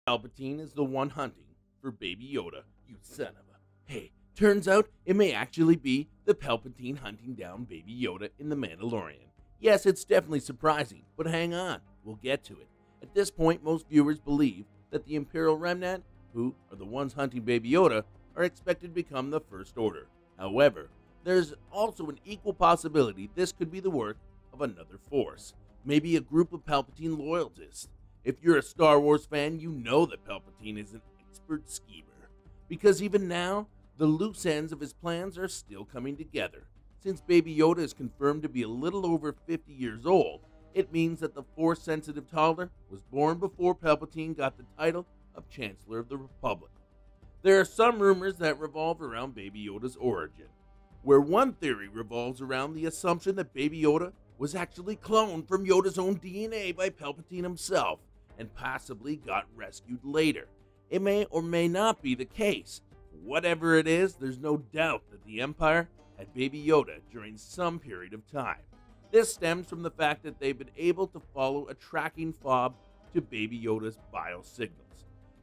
Palpatine is the one hunting for Baby Yoda, you son of a... Hey, turns out it may actually be the Palpatine hunting down Baby Yoda in The Mandalorian. Yes, it's definitely surprising, but hang on, we'll get to it. At this point, most viewers believe that the Imperial Remnant, who are the ones hunting Baby Yoda, are expected to become the First Order. However, there's also an equal possibility this could be the work of another force, maybe a group of Palpatine loyalists. If you're a Star Wars fan, you know that Palpatine is an expert schemer, because even now, the loose ends of his plans are still coming together. Since Baby Yoda is confirmed to be a little over 50 years old, it means that the Force-sensitive toddler was born before Palpatine got the title of Chancellor of the Republic. There are some rumors that revolve around Baby Yoda's origin, where one theory revolves around the assumption that Baby Yoda was actually cloned from Yoda's own DNA by Palpatine himself, and possibly got rescued later. It may or may not be the case. Whatever it is, there's no doubt that the Empire had Baby Yoda during some period of time. This stems from the fact that they've been able to follow a tracking fob to Baby Yoda's biosignals.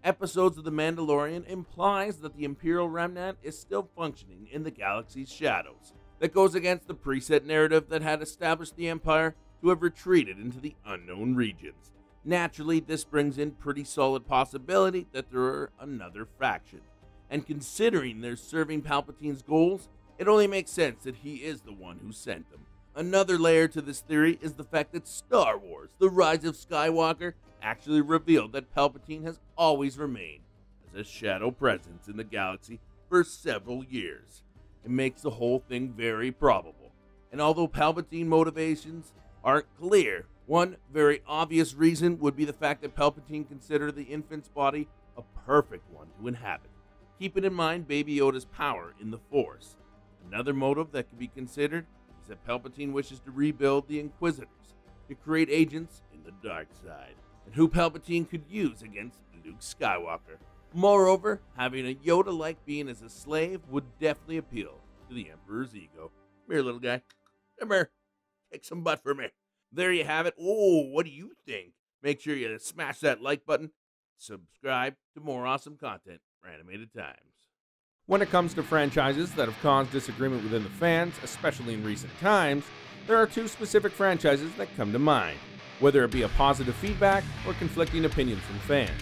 Episodes of The Mandalorian implies that the Imperial Remnant is still functioning in the galaxy's shadows. That goes against the preset narrative that had established the Empire to have retreated into the unknown regions. Naturally, this brings in pretty solid possibility that there are another faction. And considering they're serving Palpatine's goals, it only makes sense that he is the one who sent them. Another layer to this theory is the fact that Star Wars: The Rise of Skywalker actually revealed that Palpatine has always remained as a shadow presence in the galaxy for several years. It makes the whole thing very probable. And although Palpatine motivations aren't clear, one very obvious reason would be the fact that Palpatine considered the infant's body a perfect one to inhabit, keeping in mind Baby Yoda's power in the Force. Another motive that could be considered is that Palpatine wishes to rebuild the Inquisitors, to create agents in the dark side, and who Palpatine could use against Luke Skywalker. Moreover, having a Yoda-like being as a slave would definitely appeal to the Emperor's ego. Come here, little guy. Come here. Kick some butt for me. There you have it. Oh, what do you think? Make sure you smash that like button. Subscribe to more awesome content for Animated Times. When it comes to franchises that have caused disagreement within the fans, especially in recent times, there are two specific franchises that come to mind, whether it be a positive feedback or conflicting opinions from fans.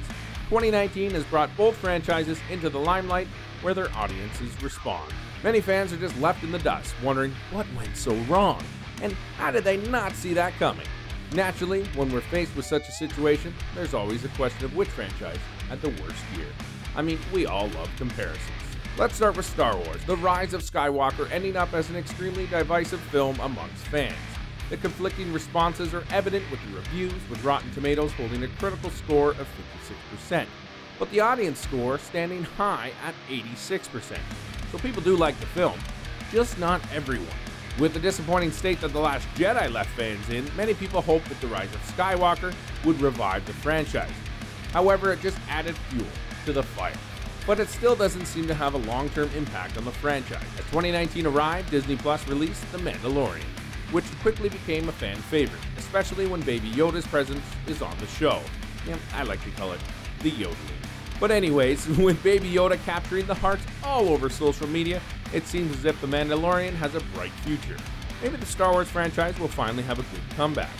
2019 has brought both franchises into the limelight where their audiences respond. Many fans are just left in the dust, wondering what went so wrong, and how did they not see that coming? Naturally, when we're faced with such a situation, there's always a question of which franchise had the worst year. I mean, we all love comparisons. Let's start with Star Wars: The Rise of Skywalker ending up as an extremely divisive film amongst fans. The conflicting responses are evident with the reviews, with Rotten Tomatoes holding a critical score of 56%, but the audience score standing high at 86%. So people do like the film, just not everyone. With the disappointing state that The Last Jedi left fans in, many people hoped that The Rise of Skywalker would revive the franchise. However, it just added fuel to the fire. But it still doesn't seem to have a long-term impact on the franchise. As 2019 arrived, Disney Plus released The Mandalorian, which quickly became a fan favorite, especially when Baby Yoda's presence is on the show. Yeah, I like to call it the yodeling. But anyways, with Baby Yoda capturing the hearts all over social media, it seems as if The Mandalorian has a bright future. Maybe the Star Wars franchise will finally have a good comeback.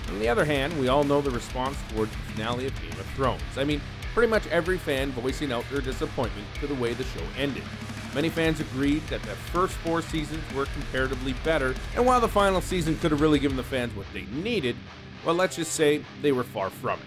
On the other hand, we all know the response towards the finale of Game of Thrones. I mean, pretty much every fan voicing out their disappointment to the way the show ended. Many fans agreed that the first 4 seasons were comparatively better, and while the final season could have really given the fans what they needed, well, let's just say they were far from it.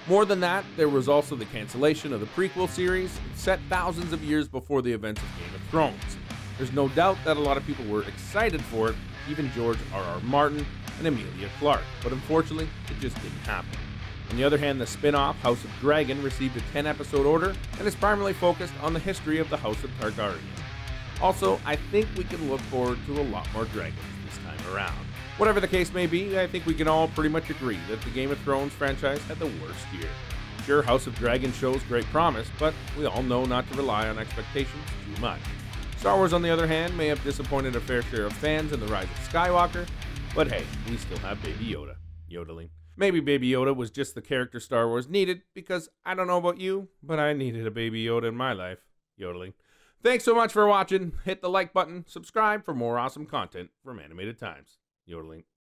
More than that, there was also the cancellation of the prequel series, set thousands of years before the events of Game of Thrones. There's no doubt that a lot of people were excited for it, even George R.R. Martin and Emilia Clarke, but unfortunately, it just didn't happen. On the other hand, the spin-off House of Dragon received a 10-episode order and is primarily focused on the history of the House of Targaryen. Also, I think we can look forward to a lot more dragons this time around. Whatever the case may be, I think we can all pretty much agree that the Game of Thrones franchise had the worst year. Sure, House of Dragon shows great promise, but we all know not to rely on expectations too much. Star Wars, on the other hand, may have disappointed a fair share of fans in The Rise of Skywalker, but hey, we still have Baby Yoda, yodeling. Maybe Baby Yoda was just the character Star Wars needed, because I don't know about you, but I needed a Baby Yoda in my life. Yodeling. Thanks so much for watching. Hit the like button, subscribe for more awesome content from Animated Times. Yodeling.